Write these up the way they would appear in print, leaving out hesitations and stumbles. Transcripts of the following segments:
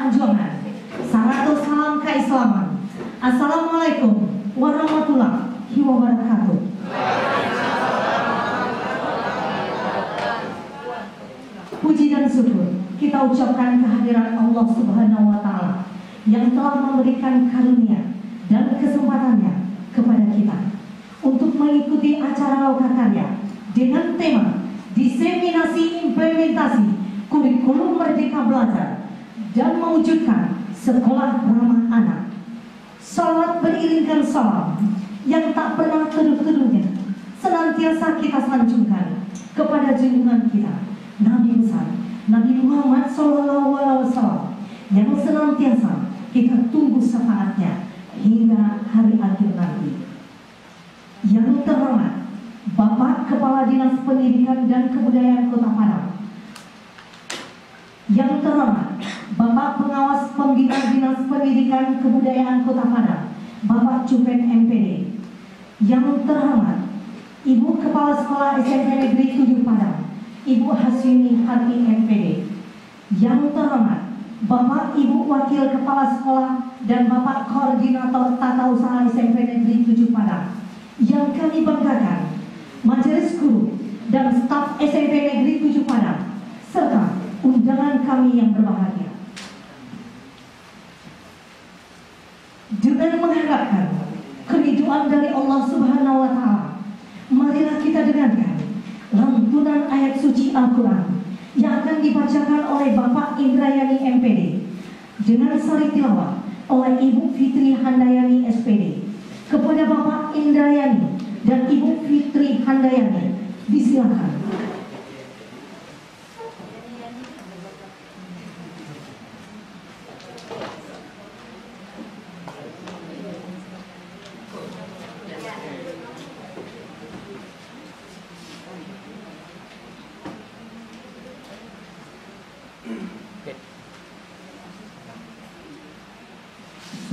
Anjuangan. Salam keislaman. Assalamualaikum warahmatullahi wabarakatuh. Puji dan syukur kita ucapkan kehadiran Allah Subhanahu wa Ta'ala yang telah memberikan karunia dan kesempatannya kepada kita untuk mengikuti acara Loka Karya dengan tema diseminasi implementasi kurikulum Merdeka Belajar dan mewujudkan sekolah ramah anak. Salawat beriringkan salam yang tak pernah teduh-teduhnya senantiasa kita sanjungkan kepada junjungan kita Nabi besar Nabi Muhammad SAW yang senantiasa kita tunggu syafaatnya hingga hari akhir nanti. Yang terhormat Bapak Kepala Dinas Pendidikan dan Kebudayaan Kota Padang, yang terhormat Bapak Pengawas Pembina Dinas Pendidikan Kebudayaan Kota Padang, Bapak Cupet MPD, yang terhormat Ibu Kepala Sekolah SMP Negeri 7 Padang, Ibu Hasyimi Hati MPD, yang terhormat Bapak Ibu Wakil Kepala Sekolah dan Bapak Koordinator Tata Usaha SMP Negeri 7 Padang, yang kami banggakan Majelis Guru dan staf SMP Negeri 7 Padang, serta undangan kami yang berbahagia. Dengan mengharapkan keridhaan dari Allah Subhanahu wa Ta'ala, marilah kita dengarkan lantunan ayat suci Al-Quran yang akan dibacakan oleh Bapak Indrayani MPD dengan sari tilawah oleh Ibu Fitri Handayani SPD. Kepada Bapak Indrayani dan Ibu Fitri Handayani, disilakan.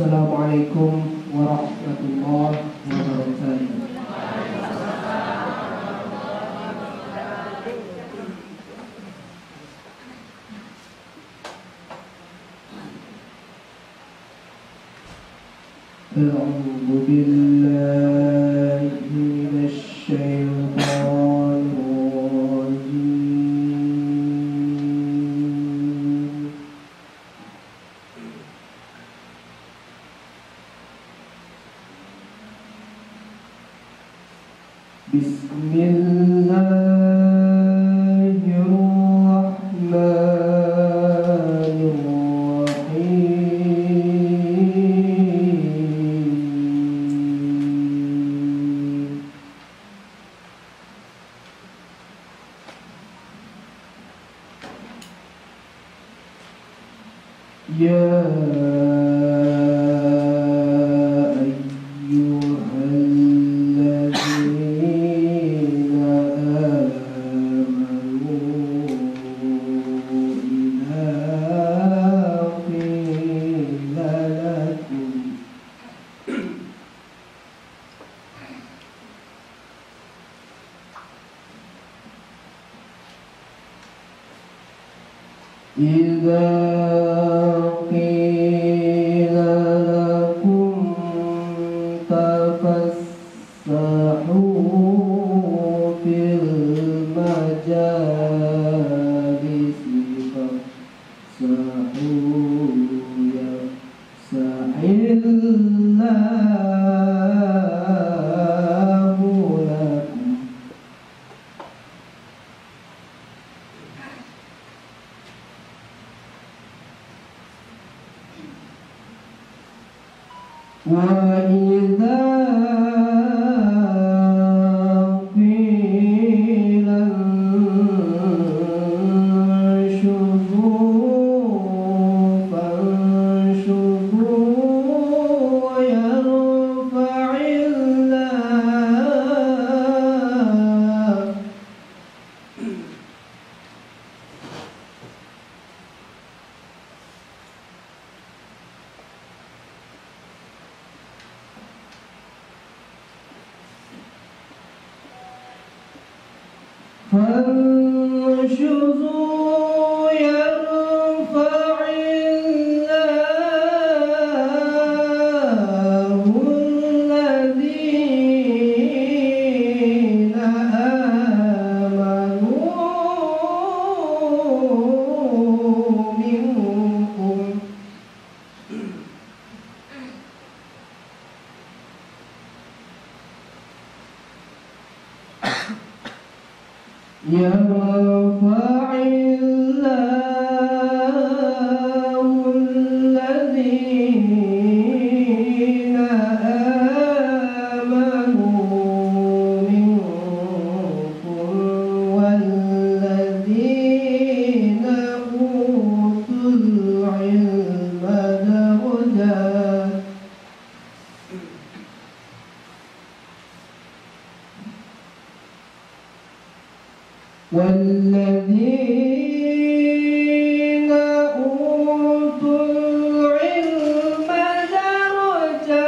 Assalamualaikum warahmatullahi wabarakatuh. A'udzu billahi minasy syaithanir rajim. فانشزوا يرفع الله يرفع الله الذين آمنوا منكم والذين أوتوا العلم درجات والذين أوتوا العلم درجات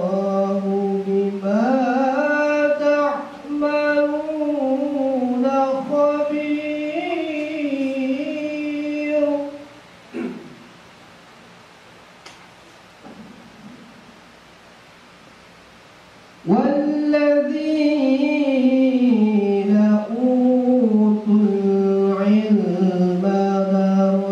والله بما تعملون خبير والذين أوتوا العلم درجات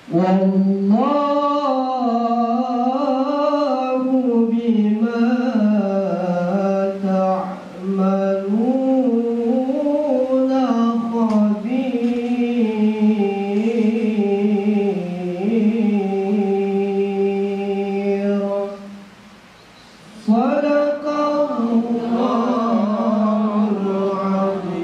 والله بما تعملون خبير صدق الله العظيم.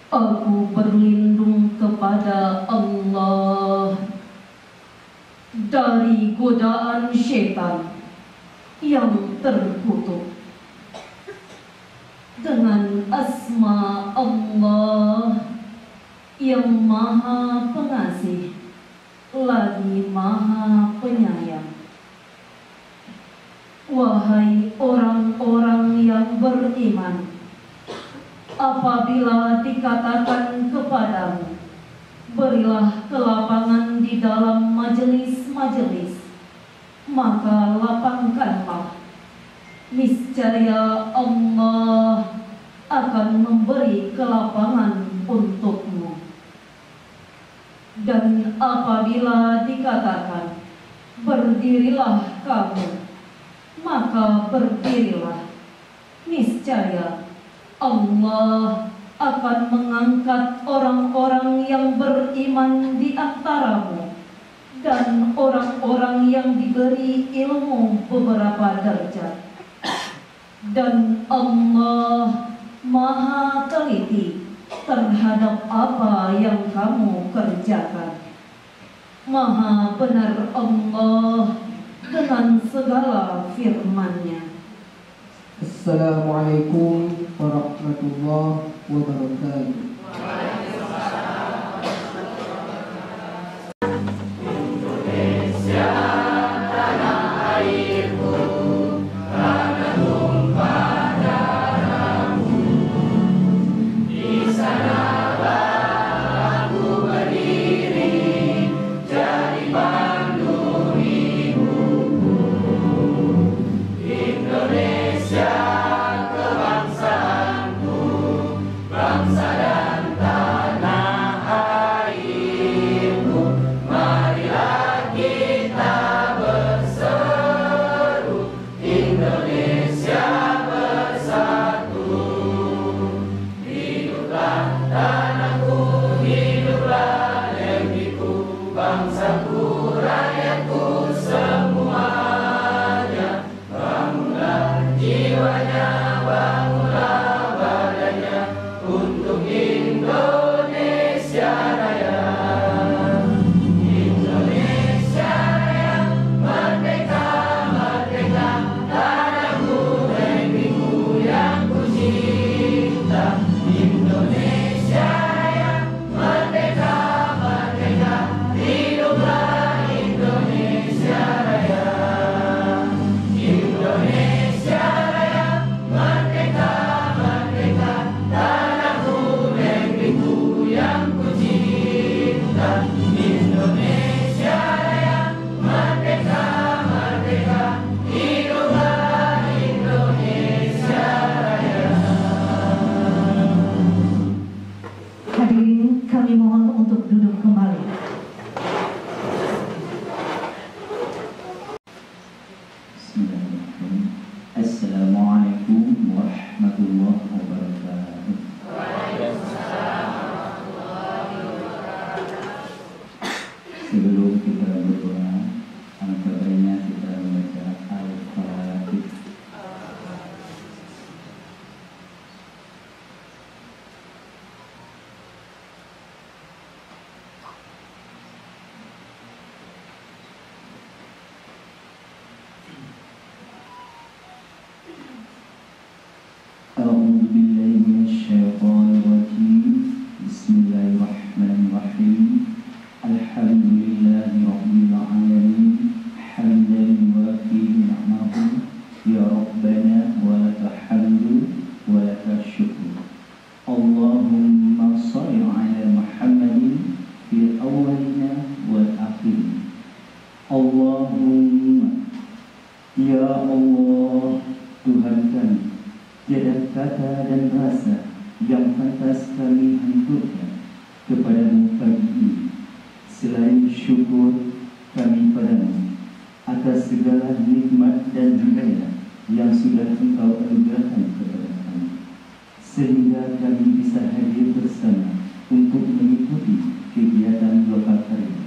Aku berlindung kepada Allah dari godaan syaitan yang terkutuk. Dengan asma Allah yang maha pengasih lagi maha penyayang. Wahai orang-orang yang beriman, apabila dikatakan kepadamu, berilah kelapangan di dalam majelis-majelis, maka lapangkanlah. Niscaya Allah akan memberi kelapangan untukmu. Dan apabila dikatakan, berdirilah kamu, maka berdirilah. Niscaya Allah akan mengangkat orang-orang yang beriman di antaramu dan orang-orang yang diberi ilmu beberapa derajat. Dan Allah maha teliti terhadap apa yang kamu kerjakan. Maha benar Allah dengan segala firman-Nya. Assalamualaikum warahmatullahi wabarakatuh. Indonesia kami mohon untuk duduk kembali. Assalamualaikum warahmatullahi wabarakatuh. Sebelum kita berdoa, alangkah baiknya kita membaca Al-Fatihah. أعوذ بالله من الشيطان الرجيم. بسم الله الرحمن الرحيم. الحمد لله رب العالمين حمدا يوافي نعمه يا ربنا ولك الحمد ولك الشكر. اللهم صل على محمد في الأولين والآخرين. اللهم ya Allah, Tuhan kami, tiada kata dan rasa yang pantas kami hancurkan kepadamu pagi ini selain syukur kami padamu atas segala nikmat dan hidayah yang sudah Engkau anugerahkan kepada kami, sehingga kami bisa hadir bersama untuk mengikuti kegiatan lokal karya.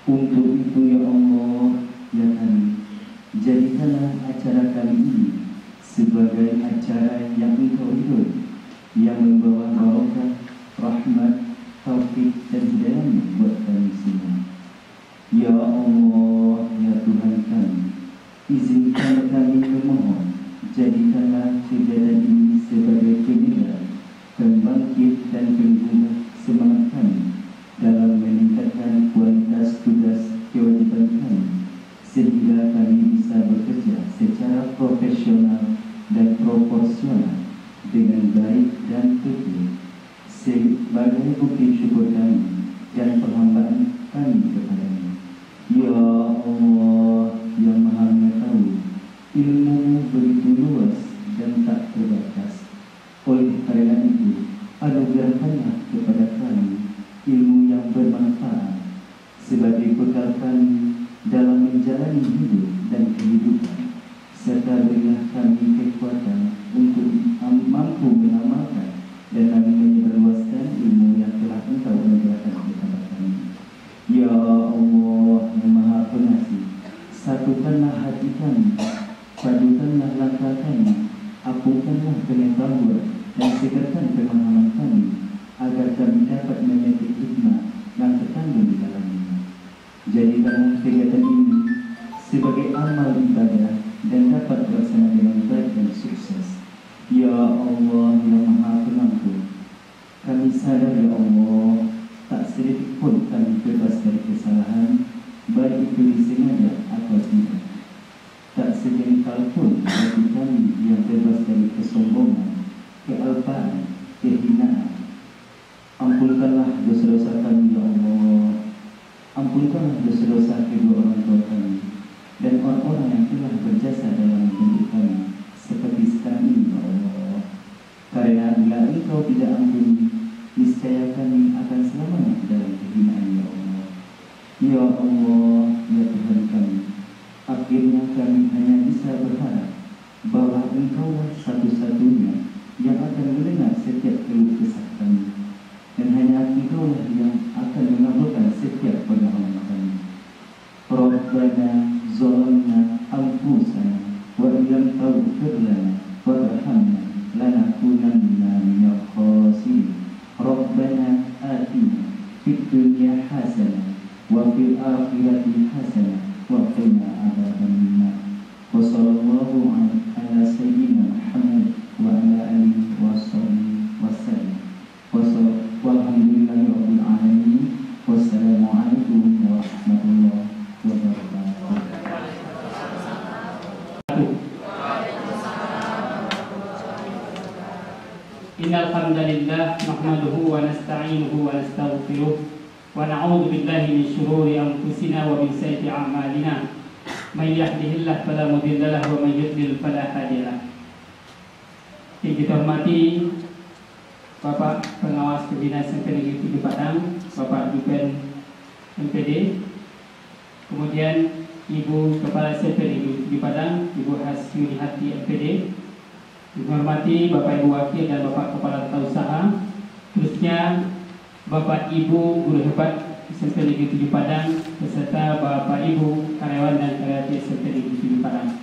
Untuk itu ya Allah, ya kami, jadikanlah acara kami ini sebagai acara yang Engkau ridhoi, yang membawa barokah, rahmat, taufik dan hidayah buat kami semua. Ya Allah, ya Tuhan kami, izinkan kami memohon, jadikanlah kegiatan ini sebagai penggerak, pembangkit dan pengguna semangat kami dalam meningkatkan kualitas tugas kewajiban kami, sehingga kami bisa bekerja secara profesional dan proporsional dengan baik dan teguh, sebagai bukti syukur kami dan perhambaan kami kepada-Mu. Ya Allah yang Maha Mengetahui, ilmu-Mu begitu luas dan tak terbatas. Oleh karena itu, anugerahkanlah kepada kami ilmu yang bermanfaat sebagai bekal kami dalam menjalani hidup dan kehidupan, serta berilah kami kekuatan untuk mampu mengamalkan dan menyebarluaskan ilmu yang telah Engkau anugerahkan kepada kami. Ya Allah yang Maha Pengasih, satukanlah hati kami, padukanlah langkah kami, ampunkanlah pengetahuan dan segarkan pemahaman kami, agar kami dapat memetik hikmah yang terkandung di dalamnya. Jadikanlah kegiatan ini sebagai amal ibadah dan dapat terlaksana dengan baik dan sukses. Ya Allah yang Maha Pengampun, kami sadar ya Allah, tak sedikit pun kami bebas dari kesalahan, baik itu disengaja atau tidak. Tak sejengkal pun bagi kami yang bebas dari kesombongan, kealpaan, kehinaan. Ampunkanlah dosa-dosa kami ya Allah. Ampunkanlah dosa-dosa kedua orang tua kami dan orang-orang yang telah berjasa dalam mendidik kami seperti sekarang ini ya Allah. Karena bila Engkau tidak ampuni, niscaya kami akan selamanya dalam kehinaan ya Allah. Ya Allah, ya Tuhan kami, akhirnya kami hanya bisa berharap bahwa Engkaulah satu-satunya yang akan mendengar setiap keluh kesah kami, dan hanya Engkaulah yang akan mengabulkan setiap permohonan kami. Rabbana zalamna anfusana wa illam taghfir lana wa tarhamna lanakunanna minal khasirin. Rabbana atina fid dunya hasanah wa fil akhirati hasanah wa qina adzabannar. Wa sallallahu ala sayyidina Muhammad wa ala alihi washabihi wasallam. Walhamdulillahi rabbil alamin. Wassalamualaikum warahmatullahi wabarakatuh. Innal hamdalillah nahmaduhu wa nasta'inuhu wa nastaghfiruh wa na'udzu billahi min shururi anfusina wa min sayyiati a'malina. May yahdihillahu fala mudilla lahu wa may yudlil fala hadiya lahu. Yang kita hormati Bapak Pengawas Pembina SMP Negeri 7 Padang, Bapak Dupen MPD, kemudian Ibu Kepala SMP Negeri 7 Padang, Ibu Hasyuni Hati MPD, dihormati Bapak Ibu Wakil dan Bapak Kepala Tata Usaha, terusnya Bapak Ibu Guru Hebat SMP Negeri 7 Padang, beserta Bapak Ibu karyawan dan karyawan SMP Negeri 7 Padang.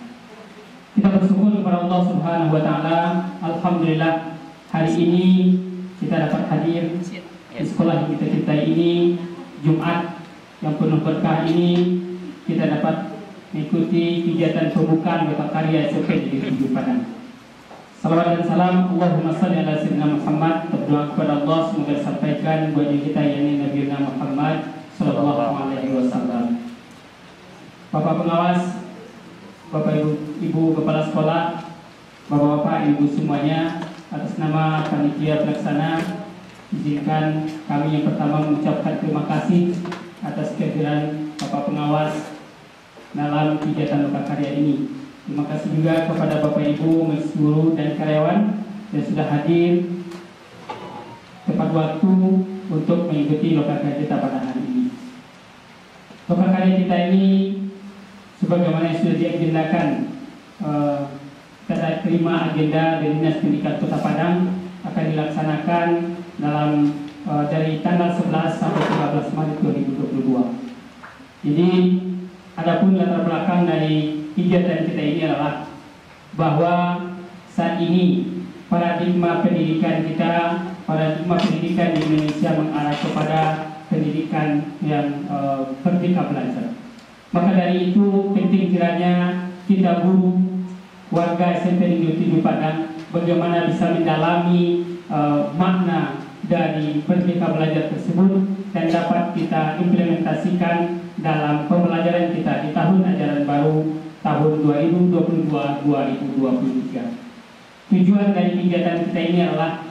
Kita bersyukur kepada Allah Subhanahu wa Ta'ala. Alhamdulillah, hari ini kita dapat hadir di sekolah yang kita cintai ini. Jumat yang penuh berkah ini, kita dapat mengikuti kegiatan pembukaan Bapak Karya SMP Negeri 7 Padang. Salawat dan salam Allahumma salli ala sayyidina Muhammad. Berdoa kepada Allah semoga disampaikan buat kita yakni Nabi Muhammad sallallahu alaihi wasallam. Bapak pengawas, Bapak Ibu kepala sekolah, Bapak-bapak, Ibu semuanya, atas nama panitia pelaksana, izinkan kami yang pertama mengucapkan terima kasih atas kehadiran Bapak pengawas dalam kegiatan Bapak Karya ini. Terima kasih juga kepada Bapak Ibu, guru dan karyawan yang sudah hadir tepat waktu untuk mengikuti lokal karya kita pada hari ini. Lokal karya kita ini sebagaimana yang sudah diagendakan, kita terima agenda dari Dinas Pendidikan Kota Padang akan dilaksanakan dalam dari tanggal 11 sampai 13 Maret 2022. Jadi adapun latar belakang dari kegiatan kita ini adalah bahwa saat ini paradigma pendidikan di Indonesia mengarah kepada pendidikan yang merdeka belajar. Maka dari itu penting kiranya kita guru warga SMP Negeri 7 Padang bagaimana bisa mendalami makna dari merdeka belajar tersebut dan dapat kita implementasikan dalam pembelajaran kita di tahun ajaran baru tahun 2022-2023. Tujuan dari kegiatan kita ini adalah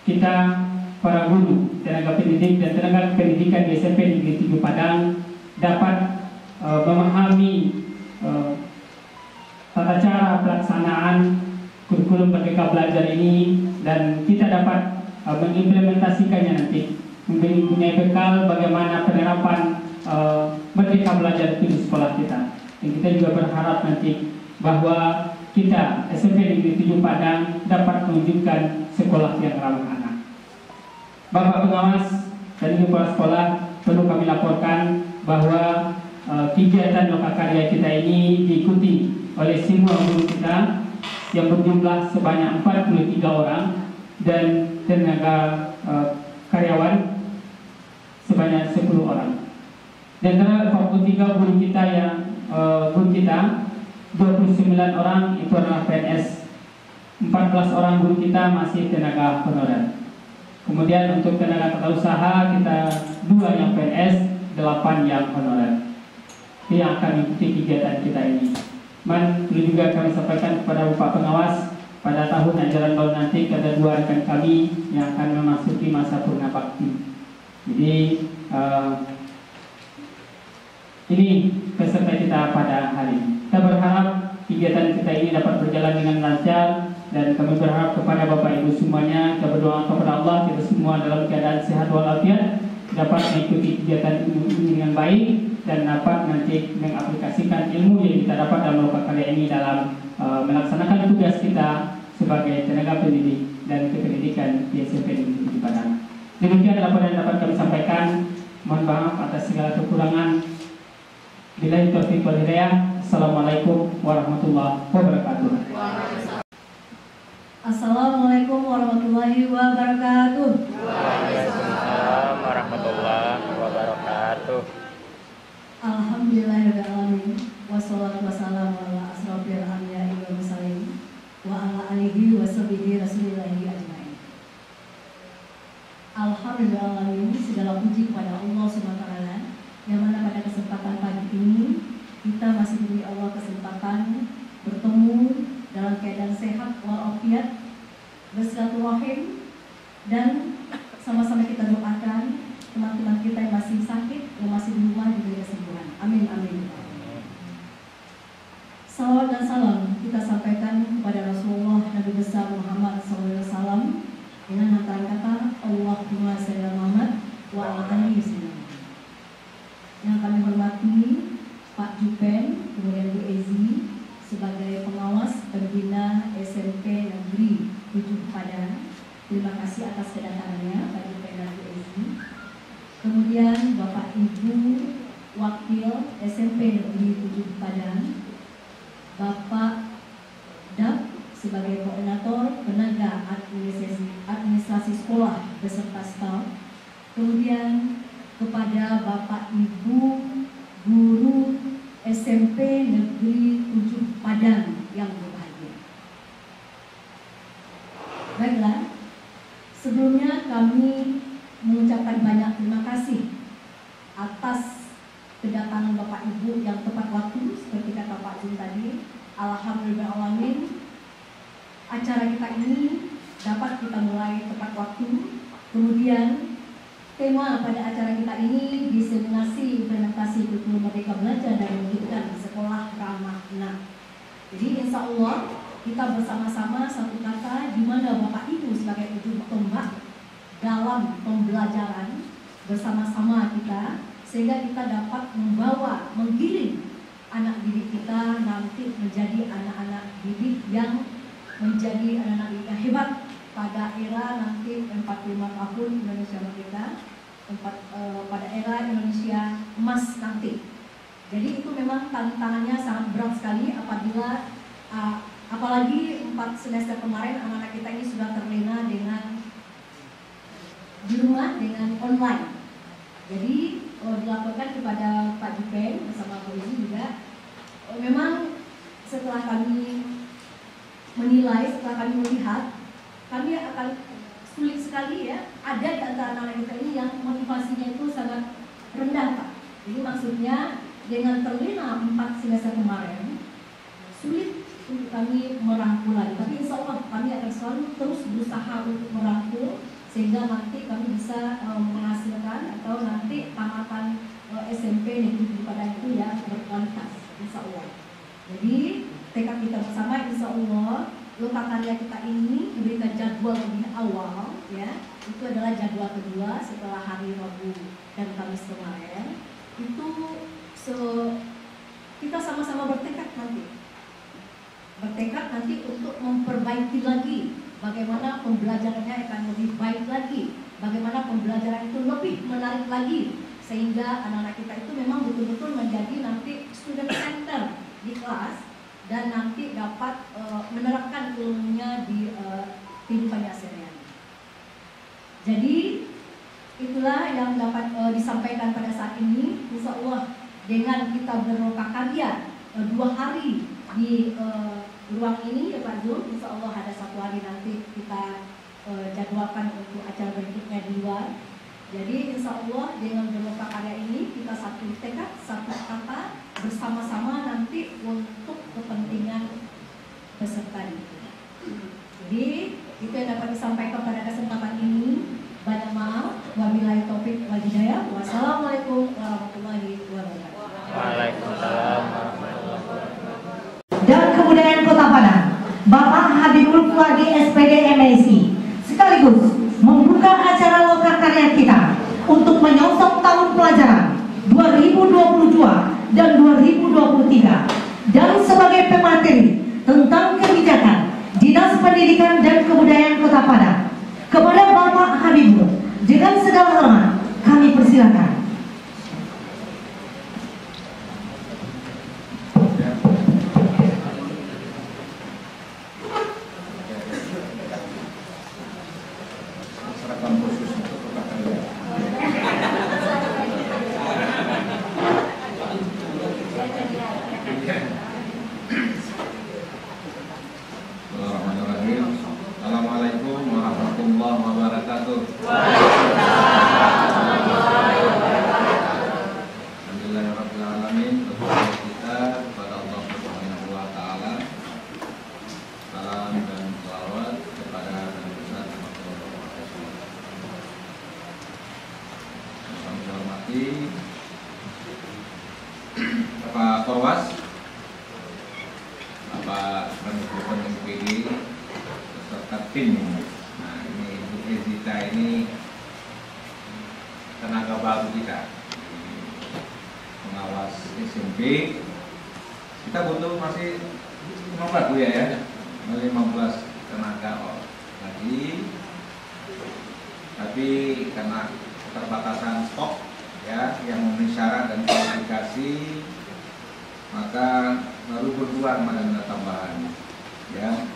kita para guru, tenaga pendidik dan tenaga pendidikan di SMP Negeri 7 Padang dapat memahami tata cara pelaksanaan kurikulum merdeka belajar ini dan kita dapat mengimplementasikannya nanti, mempunyai bekal bagaimana penerapan merdeka belajar itu di sekolah kita. Dan kita juga berharap nanti bahwa kita SMP Negeri 7 Padang dapat menunjukkan sekolah yang ramah anak. Bapak pengawas dan Ibu kepala sekolah, perlu kami laporkan bahwa kegiatan lokal karya kita ini diikuti oleh semua guru kita yang berjumlah sebanyak 43 orang dan tenaga karyawan sebanyak 10 orang. Dan antara 43 guru kita 29 orang itu adalah PNS, 14 orang guru kita masih tenaga honorer. Kemudian untuk tenaga tata usaha kita 2 yang PNS, 8 yang honorer. Ini yang akan mengikuti kegiatan kita ini. Perlu juga kami sampaikan kepada Bapak pengawas, pada tahun ajaran baru nanti ada 2 rekan kami yang akan memasuki masa purna bakti. Jadi ini peserta kita pada hari ini. Kita berharap kegiatan kita ini dapat berjalan dengan lancar dan kami berharap kepada Bapak Ibu semuanya, kita berdoa kepada Allah kita semua dalam keadaan sehat walafiat dapat mengikuti kegiatan ini dengan baik dan dapat nanti mengaplikasikan ilmu yang kita dapat dalam lokal karya ini dalam melaksanakan tugas kita sebagai tenaga pendidik dan kependidikan di SMP Negeri 7 Padang. Demikian laporan yang dapat kami sampaikan. Mohon maaf atas segala kekurangan. Billahi taufiq wal hidayah. Assalamualaikum warahmatullahi wabarakatuh. Assalamualaikum warahmatullahi wabarakatuh. Waalaikumsalam warahmatullahi wabarakatuh. Alhamdulillahirabbil alamin. Wassalatu wassalamu ala asrofil anbiya'i wal mursalin wa ala alihi wa sahbihi rasulillahi ajmain. Alhamdulillah, segala puji kepada Allah Subhanahu wa taala yang mana pada kesempatan pagi ini kita masih diberi Allah kesempatan bertemu dalam keadaan sehat walafiat, bersilaturahim dan sama-sama kita doakan teman-teman kita yang masih sakit, yang masih di rumah diberi kesembuhan. Amin amin. Salawat dan salam kita sampaikan kepada Rasulullah Nabi besar Muhammad SAW dengan hantaran wa ala alihi wasallam. Yang kami hormati Pak Jupen, kemudian Bu Ezi sebagai pengawas pembina SMP Negeri 7 Padang. Terima kasih atas kedatangannya Pak Jupen dan Bu Ezi. Kemudian Bapak Ibu Wakil SMP Negeri 7 Padang, Bapak Dap sebagai koordinator tenaga administrasi sekolah beserta staf. Kemudian kepada Bapak Ibu guru SMP Negeri 7 Padang yang berbahagia. Baiklah, sebelumnya kami mengucapkan banyak terima kasih atas kedatangan Bapak Ibu yang tepat waktu seperti kata Pak Jun tadi. Alhamdulillahirrahmanirrahim, acara kita ini dapat kita mulai tepat waktu. Kemudian tema pada acara kita ini diseminasi implementasi kurikulum Merdeka Belajar dan Mendidikan di Sekolah Ramah Anak. Jadi insya Allah kita bersama-sama satu kata di mana Bapak Ibu sebagai ujung tombak dalam pembelajaran bersama-sama kita, sehingga kita dapat membawa, menggiring anak didik kita nanti menjadi anak-anak didik yang menjadi anak-anak didik yang hebat pada era nanti 45 tahun Indonesia Merdeka, pada era Indonesia emas nanti. Jadi itu memang tantangannya sangat berat sekali apabila apalagi 4 semester kemarin anak-anak kita ini sudah terlena dengan di rumah dengan online. Jadi dilaporkan kepada Pak Jupen bersama Bu Ezi juga, memang setelah kami menilai, setelah kami melihat, kami akan sulit sekali ya, ada di antara anak-anak kita ini yang motivasinya itu sangat rendah Pak. Jadi maksudnya dengan terlena 4 semester kemarin, sulit untuk kami merangkul lagi. Tapi insya Allah kami akan selalu terus berusaha untuk merangkul sehingga nanti kami bisa menghasilkan atau nanti tamatan SMP Negeri 7 Padang itu ya berkualitas, insya Allah. Jadi tekad kita bersama, insya Allah Loka Karya kita ini diberikan jadwal lebih awal, ya. Itu adalah jadwal kedua setelah hari Rabu dan Kamis kemarin. Itu kita sama-sama bertekad nanti untuk memperbaiki lagi bagaimana pembelajarannya akan lebih baik lagi, bagaimana pembelajaran itu lebih menarik lagi, sehingga anak-anak kita itu memang betul-betul menjadi nanti student center di kelas dan nanti dapat menerapkan ilmunya di kehidupannya sehari-hari. Jadi itulah yang dapat disampaikan pada saat ini. Insya Allah dengan kita berlokakarya 2 hari di ruang ini ya Pak Zul, insya Allah ada 1 hari nanti kita jadwalkan untuk acara berikutnya di luar. Jadi insya Allah dengan berlokakarya ini kita satu tekad, satu kata bersama-sama nanti untuk kepentingan peserta didik. Jadi itu yang dapat disampaikan pada kesempatan ini. Banyak maaf. Wabillahi taufik wal hidayah. Wassalamualaikum warahmatullahi wabarakatuh. Waalaikumsalam warahmatullahi wabarakatuh. Dan Kebudayaan Kota Padang, Bapak Habibul Fuadi SPD MSc, sekaligus membuka acara lokakarya kita untuk menyongsong tahun pelajaran 2022 dan 2023, dan sebagai pemateri tentang kebijakan Dinas Pendidikan dan Kebudayaan Kota Padang. Kepada Bapak Habibul, dengan segala hormat kami persilakan. Assalamualaikum warahmatullahi wabarakatuh. Alhamdulillahirrahmanirrahim. Bersyukur kita kepada Allah Subhanahu wa Ta'ala. Salam dan salawat kepada Nabi besar Muhammad SAW. Kami hormati Bapak Korwas, Bapak Menko MPD beserta tim. Nah, ini Bu Ezita ini tenaga baru kita pengawas SMP. Kita butuh masih 15 Bu ya, 15 tenaga lagi. Tapi karena keterbatasan stok ya yang memenuhi syarat dan kualifikasi, maka baru berdua ada tambahan ya.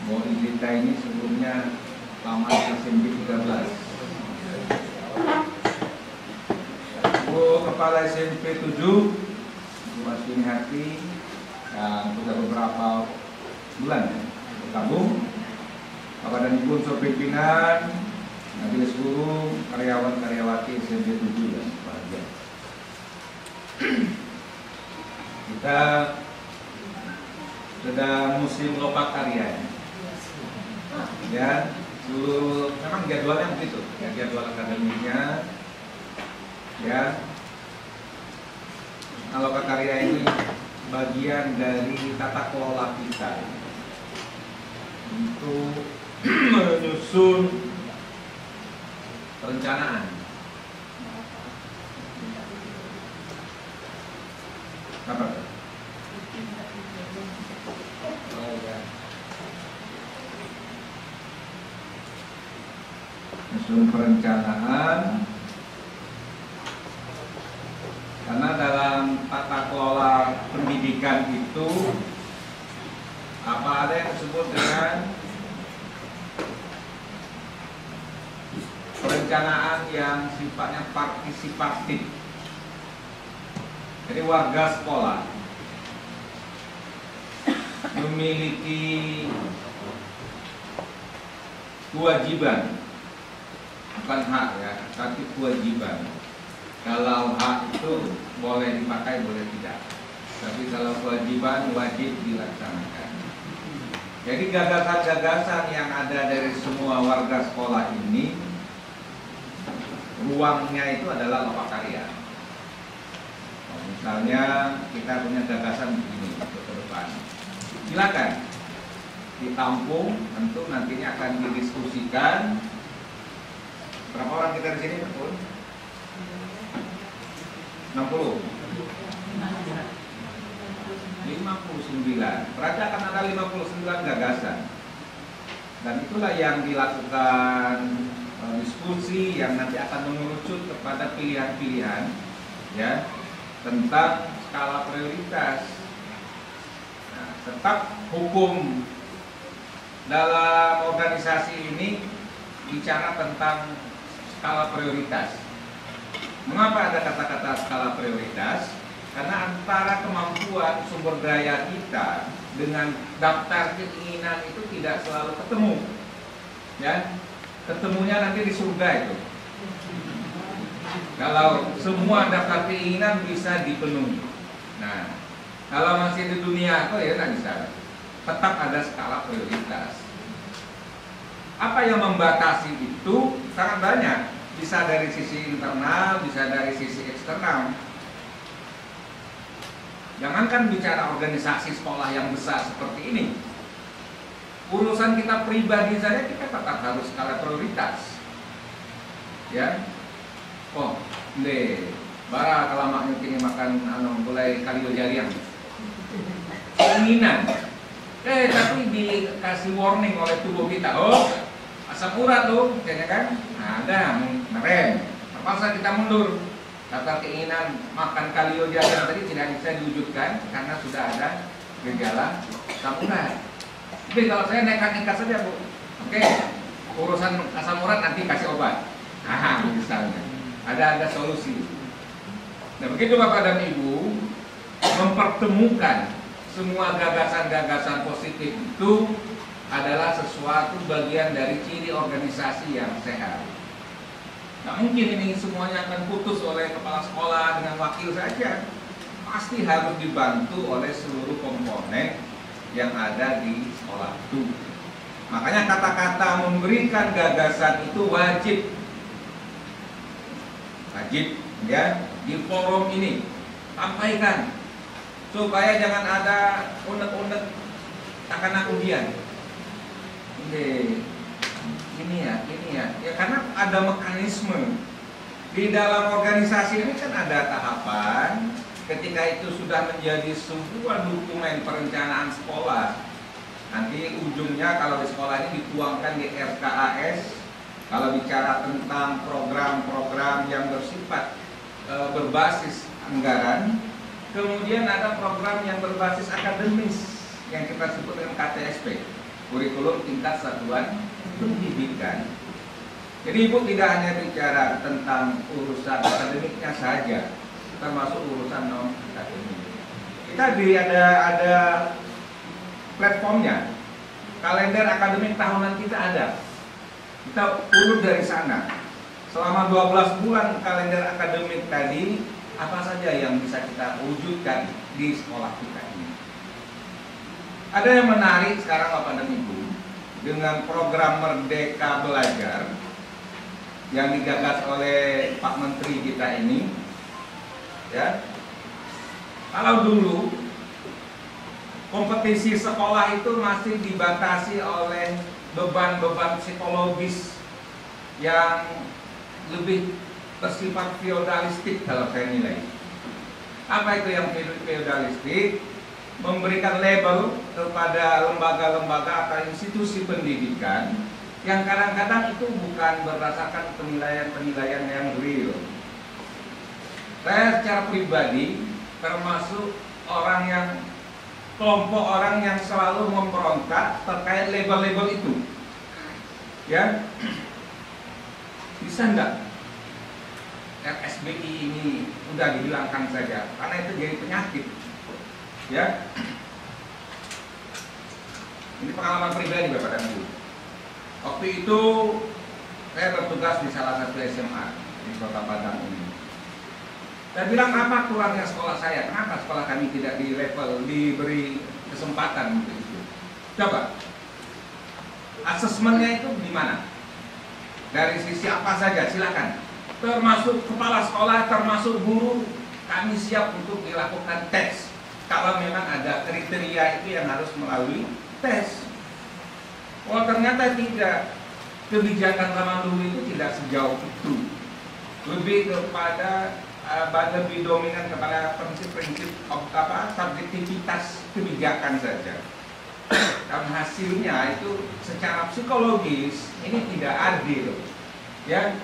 Boli kita ini sebelumnya lama SMP 13. Bu Kepala SMP 7 Bu Aswini Hati yang sudah beberapa bulan ya bergabung. Bapak dan Ibu unsur pimpinan, majelis guru, karyawan-karyawati SMP 7 ya, bahagia. Kita sudah musim lomba karya ya, seluruh memang jadwalnya begitu ya, jadwal akademiknya ya. Lomba karya ini bagian dari tata kelola kita untuk menyusun perencanaan. Apa? Oh ya. Menyusun perencanaan, karena dalam tata kelola pendidikan itu ada yang disebut dengan perencanaan yang sifatnya partisipatif. Jadi warga sekolah memiliki kewajiban, bukan hak ya, tapi kewajiban. Kalau hak itu boleh dipakai, boleh tidak. Tapi kalau kewajiban wajib dilaksanakan. Jadi gagasan-gagasan yang ada dari semua warga sekolah ini, ruangnya itu adalah lomba karya. Misalnya kita punya gagasan begini untuk ke depan, silakan ditampung, tentu nantinya akan didiskusikan. Berapa orang kita di sini, betul? 60, 59. Berarti akan ada 59 gagasan. Dan itulah yang dilakukan diskusi yang nanti akan mengerucut kepada pilihan-pilihan ya tentang skala prioritas. Nah, tetap hukum dalam organisasi ini bicara tentang skala prioritas. Mengapa ada kata-kata skala prioritas? Karena antara kemampuan sumber daya kita dengan daftar keinginan itu tidak selalu ketemu. Ya, ketemunya nanti di surga itu. Kalau semua daftar keinginan bisa dipenuhi. Nah, kalau masih di dunia itu ya nggak bisa. Tetap ada skala prioritas. Apa yang membatasi itu sangat banyak. Bisa dari sisi internal, bisa dari sisi eksternal. Jangankan bicara organisasi sekolah yang besar seperti ini, urusan kita pribadi saja kita tetap harus skala prioritas. Ya, oh, bara kelamaknya kini makan mulai kalio jariang. Keinginan, tapi dikasih warning oleh tubuh kita. Oh, asam urat tuh, kayaknya kan? Ada, merem. Terpaksa kita mundur. Daftar keinginan makan kalio jariang tadi tidak bisa diwujudkan karena sudah ada gejala asam urat. Tapi kalau saya nekat saja Bu, oke, urusan asam urat nanti kasih obat. Misalnya, ada solusi. Nah begitu Bapak dan Ibu mempertemukan semua gagasan-gagasan positif itu adalah sesuatu bagian dari ciri organisasi yang sehat. Nah mungkin ini semuanya akan putus oleh kepala sekolah dengan wakil saja. Pasti harus dibantu oleh seluruh komponen yang ada di sekolah itu. Makanya kata-kata memberikan gagasan itu wajib ya di forum ini sampaikan supaya jangan ada unek-unek takana ujian. Ini ya, karena ada mekanisme Di dalam organisasi ini kan ada tahapan. Ketika itu sudah menjadi sebuah dokumen perencanaan sekolah, nanti ujungnya kalau di sekolah ini dituangkan di RKAS. Kalau bicara tentang program-program yang bersifat berbasis anggaran, kemudian ada program yang berbasis akademis yang kita sebut dengan KTSP, kurikulum tingkat satuan pendidikan. Jadi Ibu tidak hanya bicara tentang urusan akademiknya saja, termasuk urusan non akademik. Kita ada platformnya, kalender akademik tahunan kita ada. Kita urut dari sana. Selama 12 bulan kalender akademik tadi, apa saja yang bisa kita wujudkan di sekolah kita ini. Ada yang menarik sekarang Bapak dan Ibu, dengan program Merdeka Belajar yang digagas oleh Pak Menteri kita ini, ya. Kalau dulu kompetisi sekolah itu masih dibatasi oleh beban-beban psikologis yang lebih bersifat feodalistik kalau saya nilai. Apa itu yang feodalistik? Memberikan label kepada lembaga-lembaga atau institusi pendidikan yang kadang-kadang itu bukan berdasarkan penilaian-penilaian yang real. Saya secara pribadi termasuk kelompok orang yang selalu memberontak terkait label-label itu. Ya, bisa enggak RSBI ini udah dihilangkan saja karena itu jadi penyakit. Ya, ini pengalaman pribadi Bapak dan Ibu. Waktu itu saya bertugas di salah satu SMA di Kota Padang ini. Saya bilang apa kurangnya sekolah saya? Kenapa sekolah kami tidak diberi kesempatan untuk itu? Coba, asesmennya itu di mana? Dari sisi apa saja? Silakan. Termasuk kepala sekolah, termasuk guru, kami siap untuk dilakukan tes. Kalau memang ada kriteria itu yang harus melalui tes. Oh ternyata tidak. Kebijakan zaman dulu itu tidak sejauh itu. Lebih kepada lebih dominan kepada prinsip-prinsip subjektivitas kebijakan saja. Dan hasilnya itu secara psikologis ini tidak adil. Ya,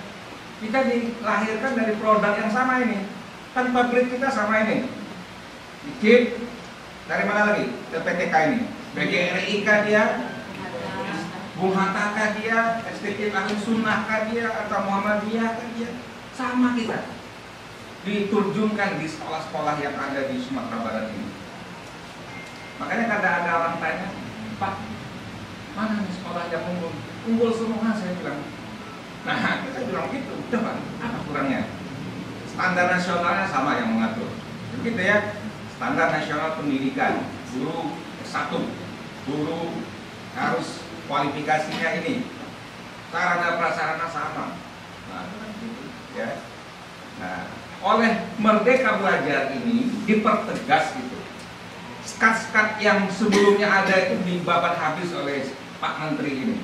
kita dilahirkan dari produk yang sama ini. Kan pabrik kita sama ini. Bikin dari mana lagi? PTK ini. BGRI kah dia? Bung Hatta kah dia? STT Ahli Sunnah kah dia? Atau Muhammadiyah kah dia? Sama kita. Diturjunkan di sekolah-sekolah yang ada di Sumatera Barat ini. Makanya kadang ada orang tanya, Pak, mana nih sekolah yang unggul? Unggul semua saya bilang. Nah, kita bilang gitu. Coba, apa kurangnya? Standar nasionalnya sama yang mengatur. Begitu ya. Standar nasional pendidikan, guru S1, guru harus kualifikasinya ini, sarana prasarana sama. Nah, gitu, ya. Nah, oleh Merdeka Belajar ini dipertegas gitu. Skat-skat yang sebelumnya ada itu dibabat habis oleh Pak Menteri ini.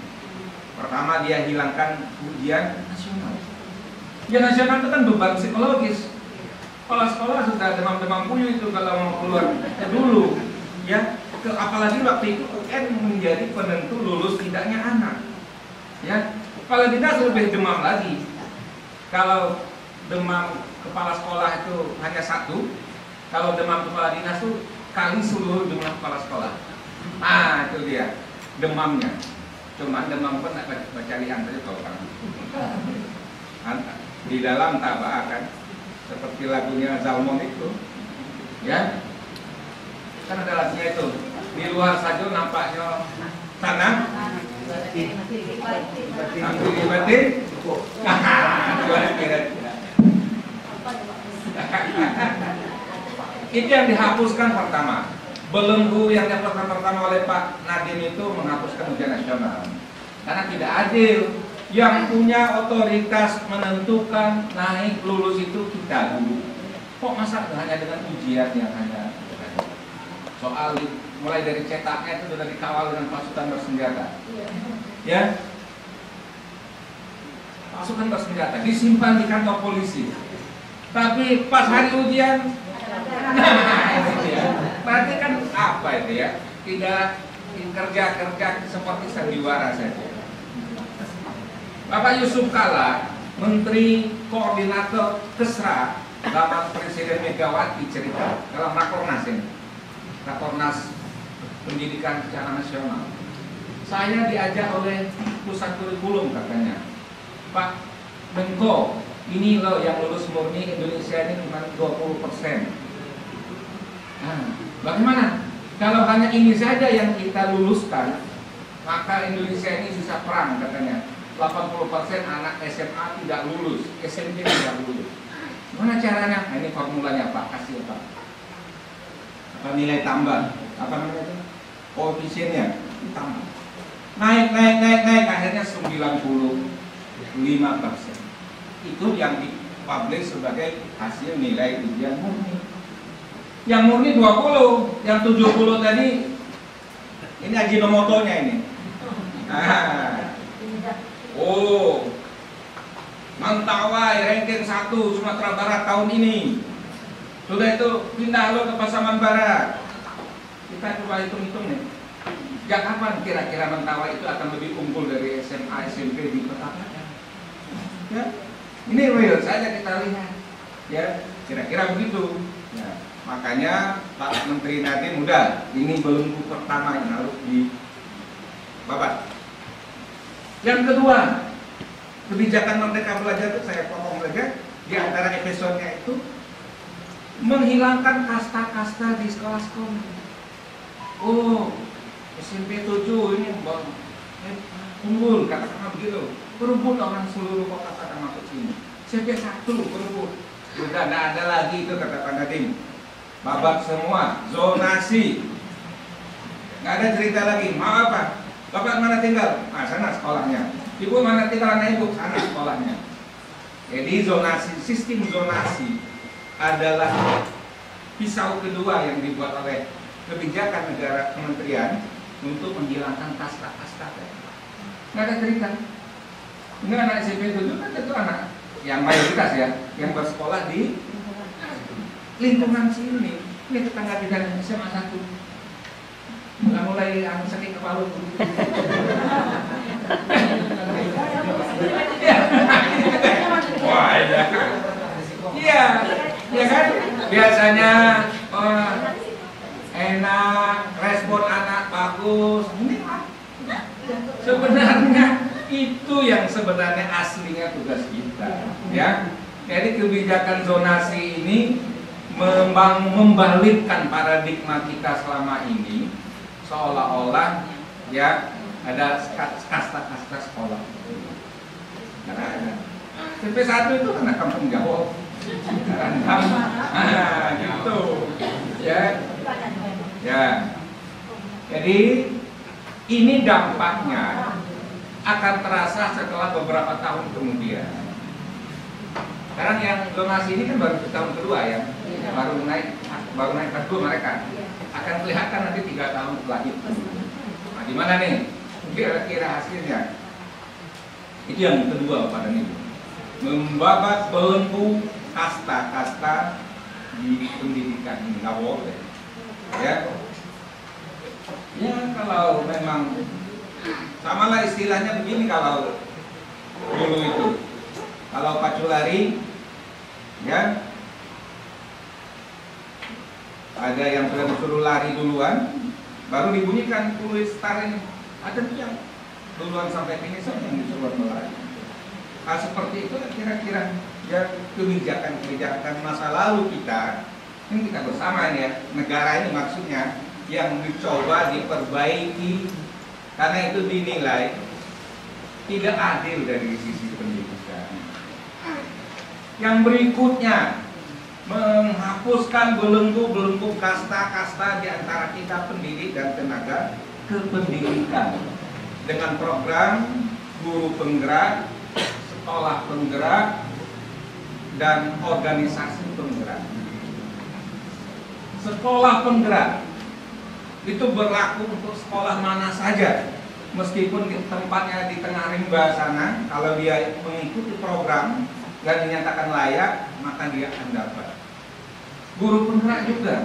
Pertama dia hilangkan ujian nasional. Ujian nasional itu kan beban psikologis. Sekolah-sekolah sudah demam-demam puyuh itu kalau mau keluar dulu, ya. Apalagi waktu itu UN menjadi penentu lulus tidaknya anak, ya. Kalau tidak lebih demam lagi. Kalau demam kepala sekolah itu hanya 1, kalau demam kepala dinas itu kali seluruh jumlah kepala sekolah. Ah itu dia demamnya. Cuma demam pun tak baca lian saja kalau orang. Di dalam tabah kan. Seperti lagunya Zalmon itu, ya, kan ada lagunya itu. Di luar saja nampaknya sana, tapi di batin, itu yang dihapuskan pertama. Belenggu yang dihapuskan pertama oleh Pak Nadiem itu menghapuskan ujian nasional karena tidak adil. Yang punya otoritas menentukan naik lulus itu kita dulu. Kok masa hanya dengan ujian yang hanya soal mulai dari cetaknya itu sudah dikawal dengan pasukan bersenjata. Ya. pasukan bersenjata, disimpan di kantor polisi. Tapi pas hari ujian, berarti kan apa itu ya? Tidak kerja seperti sandiwara saja. Bapak Yusuf Kala, Menteri Koordinator Kesra, zaman Presiden Megawati cerita dalam Rakornas ini, Rakornas Pendidikan secara nasional. Saya diajak oleh pusat kurikulum katanya, Pak Menko, ini loh yang lulus murni Indonesia ini cuma 20%. Nah, bagaimana? Kalau hanya ini saja yang kita luluskan, maka Indonesia ini bisa perang katanya. 80% anak SMA tidak lulus, SMP tidak lulus. Gimana caranya? Nah, ini formulanya Pak, kasih Pak. Apa nilai tambah? Apa namanya? Koefisiennya ditambah. Naik, akhirnya 95%. Itu yang dipublish sebagai hasil nilai ujian murni. Yang murni 20, yang 70 tadi ini Ajinomotonya ini. Mentawai ranking 1 Sumatera Barat tahun ini. Sudah itu pindah lo ke Pasaman Barat. Kita coba hitung-hitung nih. Sejak kapan kira-kira Mentawai itu akan lebih unggul dari SMA, SMP di pertapatan? Ya, ini real saja kita lihat. Ya, kira-kira begitu. Ya, makanya Pak Menteri Nadiem udah, ini belenggu pertama yang harus dibabat. Yang kedua, kebijakan Merdeka Belajar itu saya potong saja. Di antara episodenya itu menghilangkan kasta-kasta di sekolah-sekolah. SMP 7 ini unggul, katakanlah begitu. Berebut orang seluruh kota pada masuk sini. SMP 1 berebut. Sudah tidak ada lagi itu kata Pak Nadiem. Babat semua, zonasi. Nggak ada cerita lagi. Mau apa? Bapak mana tinggal? Sana sekolahnya. Ibu mana tinggal? Anak ibu sana sekolahnya. Jadi zonasi, sistem zonasi adalah pisau kedua yang dibuat oleh kebijakan negara kementerian untuk menghilangkan kasta-kasta. Nggak ada cerita. Ini anak SMP itu kan tentu anak yang mayoritas ya, yang bersekolah di lingkungan sini. Ini tetangga kita SMA 1. Mulai sakit kepala. Wah, iya, ya kan? Biasanya enak, respon anak bagus. Sebenarnya itu yang sebenarnya aslinya tugas kita, ya. Jadi kebijakan zonasi ini membalikkan paradigma kita selama ini, seolah-olah ya ada kasta-kasta sekolah. Karena ada SMP 1 itu anak kampung Jawa, gitu, ya. Jadi ini dampaknya akan terasa setelah beberapa tahun kemudian. Sekarang yang zonasi ini kan baru tahun kedua ya, baru naik kedua mereka. Akan kelihatan nanti 3 tahun setelah itu. Nah, gimana nih? Kira-kira hasilnya? Itu yang kedua pada ini. Membabat belenggu kasta-kasta di pendidikan ini nggak boleh. Ya, kalau memang samalah istilahnya begini kalau dulu itu, kalau Paculari, ya. Ada yang sudah disuruh lari duluan, baru dibunyikan tulis star ini. Ada yang duluan sampai finish yang disuruh melari. Nah, seperti itu kira-kira ya kebijakan masa lalu kita, ini kita bersama ya, negara ini maksudnya yang dicoba diperbaiki karena itu dinilai tidak adil dari sisi pendidikan. Yang berikutnya, menghapuskan belenggu kasta-kasta di antara kita pendidik dan tenaga kependidikan dengan program guru penggerak, sekolah penggerak, dan organisasi penggerak. Sekolah penggerak itu berlaku untuk sekolah mana saja, meskipun di tempatnya di tengah rimba sana, kalau dia mengikuti program dan dinyatakan layak, maka dia akan dapat. Guru penggerak juga.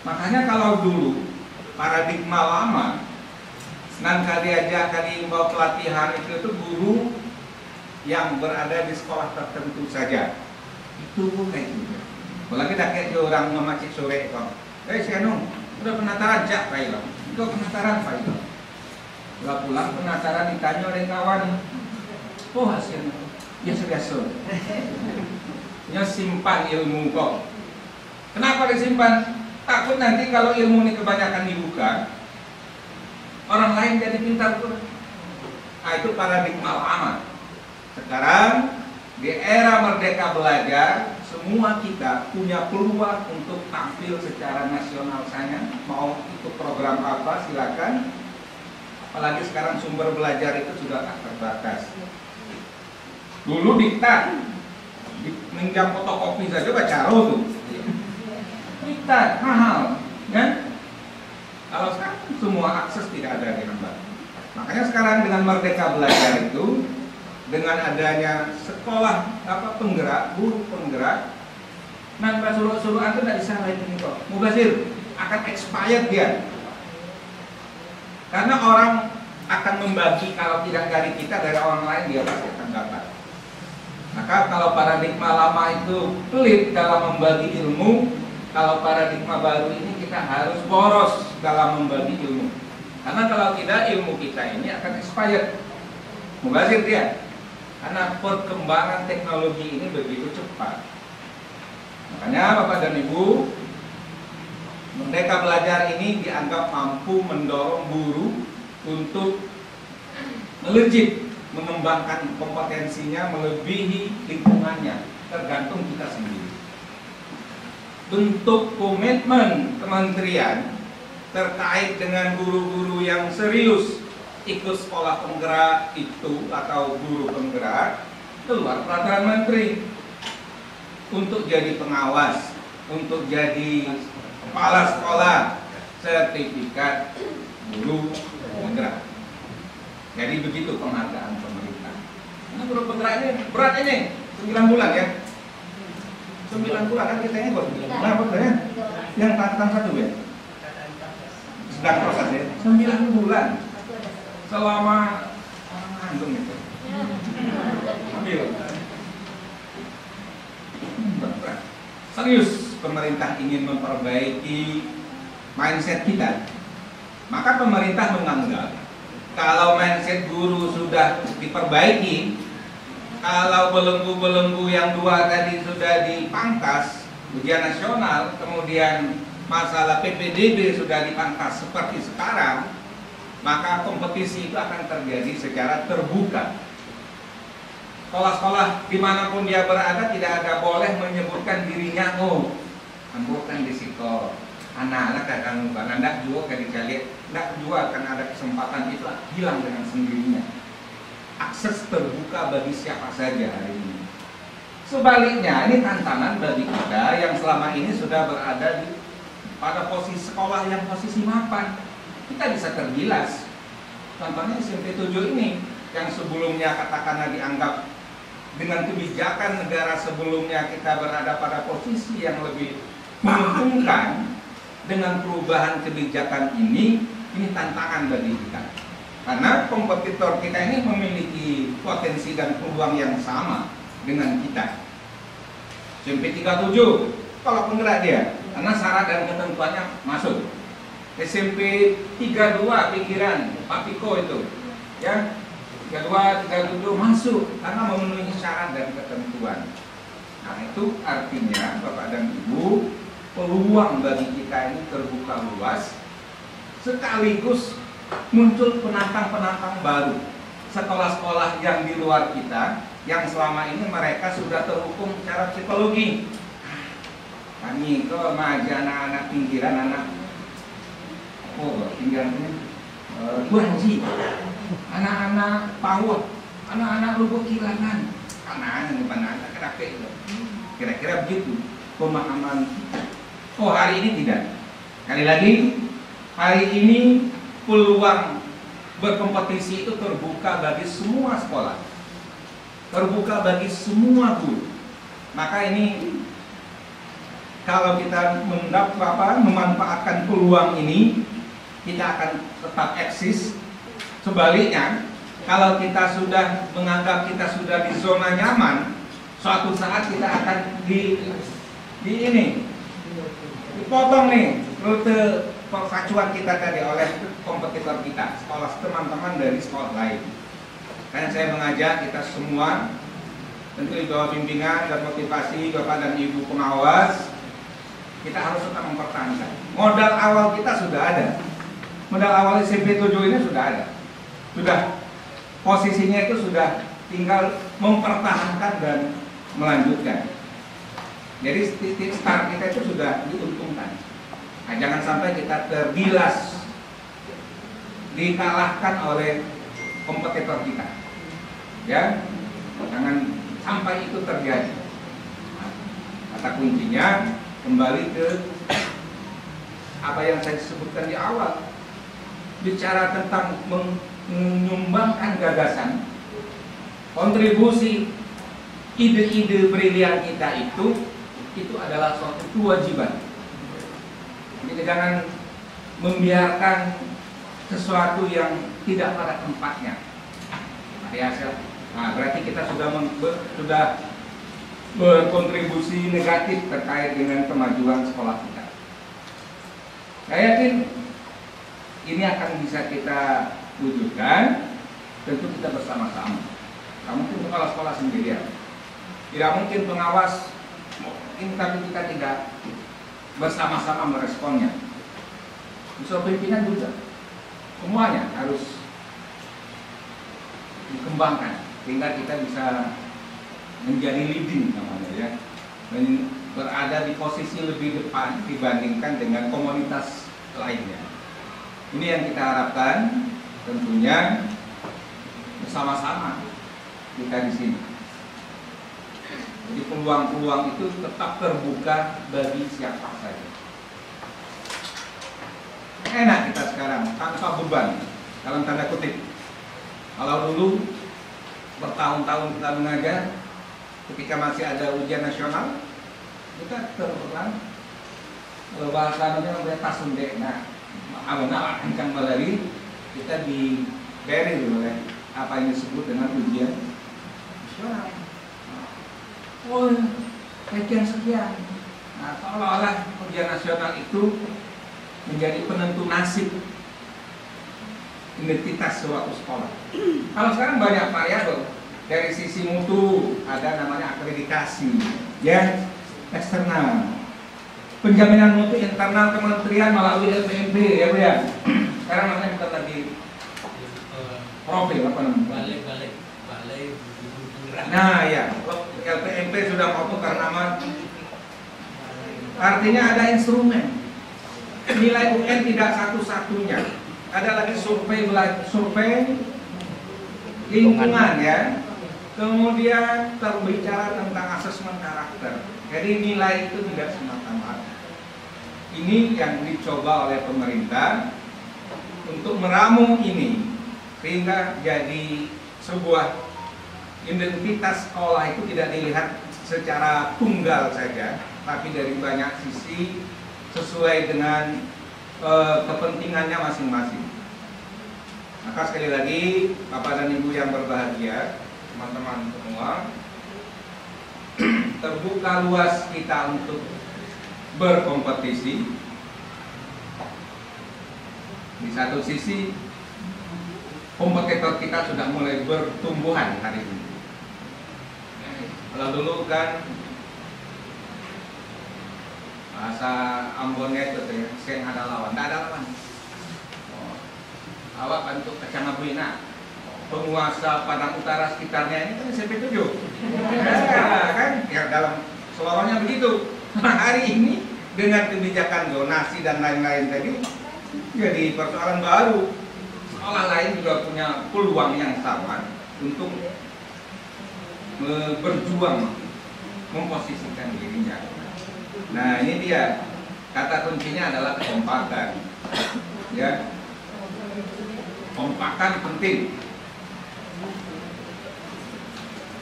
Makanya kalau dulu paradigma lama, nangka diajak diimbau pelatihan itu guru yang berada di sekolah tertentu saja. Itu pun kayak gitu. Apalagi dah kayak orang memacik sore kok. Si Anung, udah penataran jak Pak Ilo. Itu penataran Pak Ilo. Pulang penataran ditanya oleh kawan. Oh hasilnya, ya biasa. Ya simpan ilmu kok. Kenapa disimpan? Takut nanti kalau ilmu ini kebanyakan dibuka, orang lain jadi pintar pun. Nah, itu paradigma lama. Sekarang di era merdeka belajar, semua kita punya peluang untuk tampil secara nasional saja. Mau ikut program apa silakan. Apalagi sekarang sumber belajar itu sudah tak terbatas. Dulu diktat, minjam fotokopi saja baca tuh. Diktat mahal, kan? Kalau sekarang semua akses tidak ada di hambat. Makanya sekarang dengan merdeka belajar itu, dengan adanya sekolah penggerak, guru penggerak, nanti suruh-suruhan itu tidak bisa lagi kok. Mubazir akan expired dia. Karena orang akan membagi, kalau tidak dari kita, dari orang lain dia pasti akan dapat. Maka kalau paradigma lama itu pelit dalam membagi ilmu, kalau paradigma baru ini kita harus boros dalam membagi ilmu. Karena kalau tidak, ilmu kita ini akan expired. Mubazir dia. Karena perkembangan teknologi ini begitu cepat. Makanya Bapak dan Ibu, Merdeka Belajar ini dianggap mampu mendorong guru untuk melejit, mengembangkan kompetensinya melebihi lingkungannya, tergantung kita sendiri. Bentuk komitmen kementerian terkait dengan guru-guru yang serius ikut sekolah penggerak itu atau guru penggerak, keluar peraturan menteri untuk jadi pengawas, untuk jadi kepala sekolah, sertifikat guru penggerak. Jadi begitu penghargaan pemerintah. Ini guru penggerak ini berat ini 9 bulan ya. 9 bulan kan kita ini buat ya. Yang tangkatan 1 ya. Sedang proses ya. 9 bulan. Selama antum itu. Ambil. Serius pemerintah ingin memperbaiki mindset kita. Maka pemerintah menganggap kalau mindset guru sudah diperbaiki, kalau belenggu-belenggu yang 2 tadi sudah dipangkas, ujian nasional, kemudian masalah PPDB sudah dipangkas seperti sekarang, maka kompetisi itu akan terjadi secara terbuka. Sekolah-sekolah dimanapun dia berada tidak ada boleh menyebutkan dirinya, oh, bukan di siko. Anak-anak kadang bukan, anda juga kadang-kadang tidak juga akan ada kesempatan itu hilang dengan sendirinya. Akses terbuka bagi siapa saja hari ini. Sebaliknya, ini tantangan bagi kita yang selama ini sudah berada pada posisi sekolah yang posisi mapan. Kita bisa tergilas. Contohnya SMP 7 ini yang sebelumnya katakanlah dianggap dengan kebijakan negara sebelumnya kita berada pada posisi yang lebih menguntungkan. Dengan perubahan kebijakan ini tantangan bagi kita. Karena kompetitor kita ini memiliki potensi dan peluang yang sama dengan kita. SMP 37 kalau penggerak dia, karena syarat dan ketentuannya masuk. SMP 32 pikiran Pak Piko itu, ya 32, 37 masuk karena memenuhi syarat dan ketentuan. Nah itu artinya Bapak dan Ibu, peluang bagi kita ini terbuka luas, sekaligus muncul penantang-penantang baru. Sekolah-sekolah yang di luar kita, yang selama ini mereka sudah terhukum secara psikologi. Kami ke maja anak-anak pinggiran, pinggirannya Guanji, anak-anak Pawon, anak-anak Lubuk Kilangan, anak-anak Kerapik. Kira-kira begitu pemahaman. Oh, hari ini tidak. Sekali lagi, hari ini peluang berkompetisi itu terbuka bagi semua sekolah, terbuka bagi semua guru. Maka ini kalau kita memanfaatkan peluang ini, kita akan tetap eksis. Sebaliknya, kalau kita sudah menganggap kita sudah di zona nyaman, suatu saat kita akan dipotong nih rute perpacuan kita tadi oleh kompetitor kita, sekolah teman-teman dari sekolah lain. Karena saya mengajak kita semua, tentu di bawah bimbingan dan motivasi Bapak dan Ibu pengawas, kita harus tetap mempertahankan. Modal awal kita sudah ada. Modal awal SMP 7 ini sudah ada. Sudah posisinya itu sudah tinggal mempertahankan dan melanjutkan. Jadi titik start kita itu sudah diuntungkan. Nah, jangan sampai kita tergilas dikalahkan oleh kompetitor kita. Ya, jangan sampai itu terjadi. Nah, kata kuncinya kembali ke apa yang saya sebutkan di awal. Bicara tentang menyumbangkan gagasan, kontribusi ide-ide brilian kita itu adalah suatu kewajiban. Jadi jangan membiarkan sesuatu yang tidak pada tempatnya. Nah, berarti kita sudah berkontribusi negatif terkait dengan kemajuan sekolah kita. Saya yakin ini akan bisa kita wujudkan, tentu kita bersama-sama. Tidak mungkin kepala sekolah sendirian, tidak mungkin pengawas, tapi kita tidak bersama-sama meresponnya. Unsur pimpinan juga, semuanya harus dikembangkan sehingga kita bisa menjadi leading namanya ya, dan berada di posisi lebih depan dibandingkan dengan komunitas lainnya. Ini yang kita harapkan, tentunya bersama-sama kita di sini. Jadi peluang-peluang itu tetap terbuka bagi siapa saja. Enak kita sekarang tanpa beban, dalam tanda kutip. Kalau dulu bertahun-tahun kita mengajar, ketika masih ada ujian nasional, kita terulang bahasanya mereka sundek. Nah, awalnya akan melalui kita diberi oleh apa yang disebut dengan ujian nasional. Oh, sekian. Nah, seolah-olah ujian nasional itu menjadi penentu nasib identitas suatu sekolah. Kalau sekarang banyak variabel. Dari sisi mutu ada namanya akreditasi, ya, eksternal. Penjaminan mutu internal kementerian melalui LPMP, ya Bu ya. Sekarang namanya bukan lagi profil apa namanya? Balai. Nah ya, LPMP sudah mau tukar nama. Artinya ada instrumen. Nilai UN tidak satu-satunya. Ada lagi survei lingkungan ya. Kemudian terbicara tentang asesmen karakter. Jadi nilai itu tidak semata-mata. Ini yang dicoba oleh pemerintah untuk meramu ini sehingga jadi sebuah identitas sekolah itu tidak dilihat secara tunggal saja, tapi dari banyak sisi sesuai dengan kepentingannya masing-masing. Maka sekali lagi Bapak dan Ibu yang berbahagia, teman-teman semua, terbuka luas kita untuk berkompetisi. Di satu sisi kompetitor kita sudah mulai bertumbuhan hari ini. Kalau dulu kan bahasa Ambonnya itu ya, seng ada lawan, tidak ada lawan. Awak bentuk kacang abuina, penguasa Padang Utara sekitarnya ini kan SMP 7. Ya, kan? Ya, dalam selorongnya begitu. Nah, hari ini dengan kebijakan zonasi dan lain-lain tadi jadi persoalan baru. Sekolah lain juga punya peluang yang sama untuk berjuang memposisikan dirinya. Nah, ini dia kata kuncinya adalah kekompakan. Ya. Kompakan penting.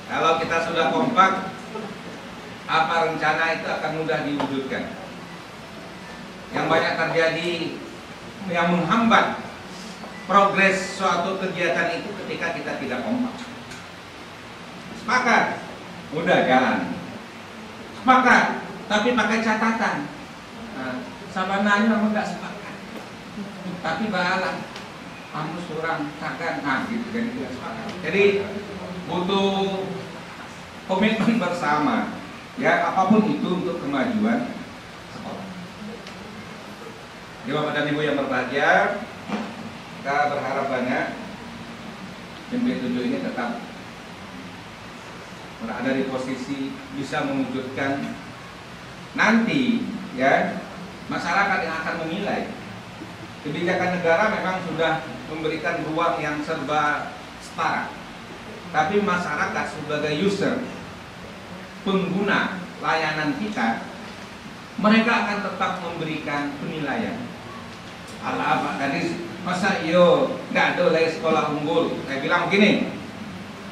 Kalau kita sudah kompak, apa rencana itu akan mudah diwujudkan. Yang banyak terjadi yang menghambat progres suatu kegiatan itu ketika kita tidak kompak. Sepakat, udah jalan. Sepakat, tapi pakai catatan. Nah, sabananya memang nggak sepakat, tapi bahala kamu surang takkan, nah gitu, jadi tidak sepakat. Jadi butuh komitmen bersama, ya apapun itu untuk kemajuan sekolah. Jadi Bapak dan Ibu yang berbahagia, kita berharap banyak MB7 ini tetap berada di posisi bisa mewujudkan nanti, ya masyarakat yang akan menilai. Kebijakan negara memang sudah memberikan ruang yang serba setara, tapi masyarakat sebagai user, pengguna layanan kita, mereka akan tetap memberikan penilaian. Apa tadi masa iyo nggak ada lagi sekolah unggul? Saya bilang begini,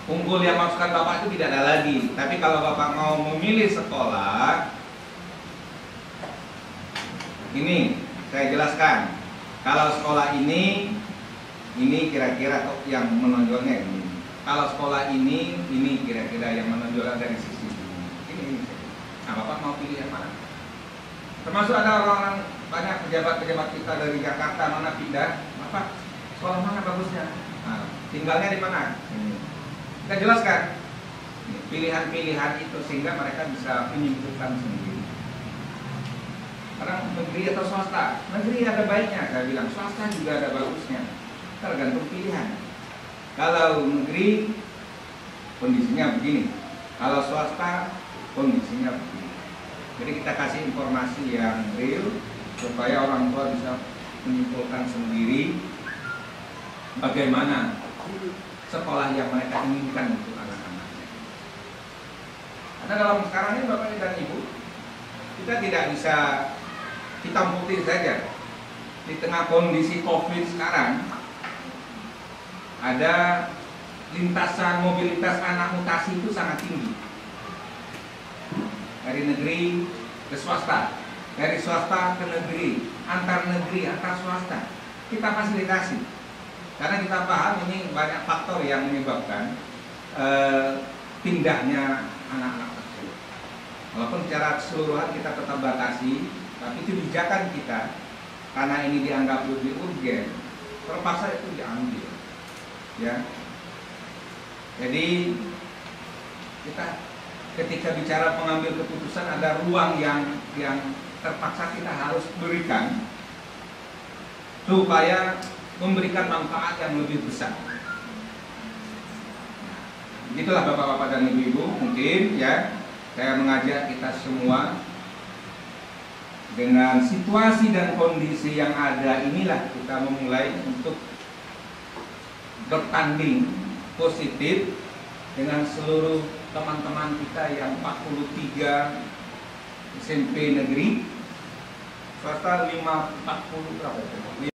unggul yang maksudkan Bapak itu tidak ada lagi. Tapi kalau Bapak mau memilih sekolah, ini saya jelaskan. Kalau sekolah ini kira-kira yang menonjolnya ini. Kalau sekolah ini kira-kira yang menonjolnya dari sisi ini. Nah, Bapak mau pilih yang mana? Termasuk ada orang-orang banyak pejabat-pejabat kita dari Jakarta mana pindah, Bapak sekolah mana bagusnya? Nah, tinggalnya di mana? Kita jelaskan pilihan-pilihan itu sehingga mereka bisa menyimpulkan sendiri. Karena negeri atau swasta, negeri ada baiknya, saya bilang swasta juga ada bagusnya, tergantung pilihan. Kalau negeri kondisinya begini, kalau swasta kondisinya begini. Jadi kita kasih informasi yang real supaya orang tua bisa menyimpulkan sendiri bagaimana sekolah yang mereka inginkan untuk anak-anaknya. Karena dalam sekarang ini Bapak dan Ibu, kita tidak bisa hitam putih saja. Di tengah kondisi COVID sekarang, ada lintasan mobilitas anak mutasi itu sangat tinggi. Dari negeri ke swasta, dari swasta ke negeri, antar swasta, kita fasilitasi. Karena kita paham ini banyak faktor yang menyebabkan pindahnya anak-anak tersebut. Walaupun secara keseluruhan kita tetap batasi, tapi kebijakan kita karena ini dianggap lebih urgen, terpaksa itu diambil. Ya, jadi kita ketika bicara pengambil keputusan ada ruang yang terpaksa kita harus berikan supaya memberikan manfaat yang lebih besar. Begitulah Bapak-bapak dan Ibu-ibu, mungkin ya saya mengajak kita semua dengan situasi dan kondisi yang ada inilah kita memulai untuk bertanding positif dengan seluruh teman-teman kita yang 43 SMP negeri, swasta 40 berapa?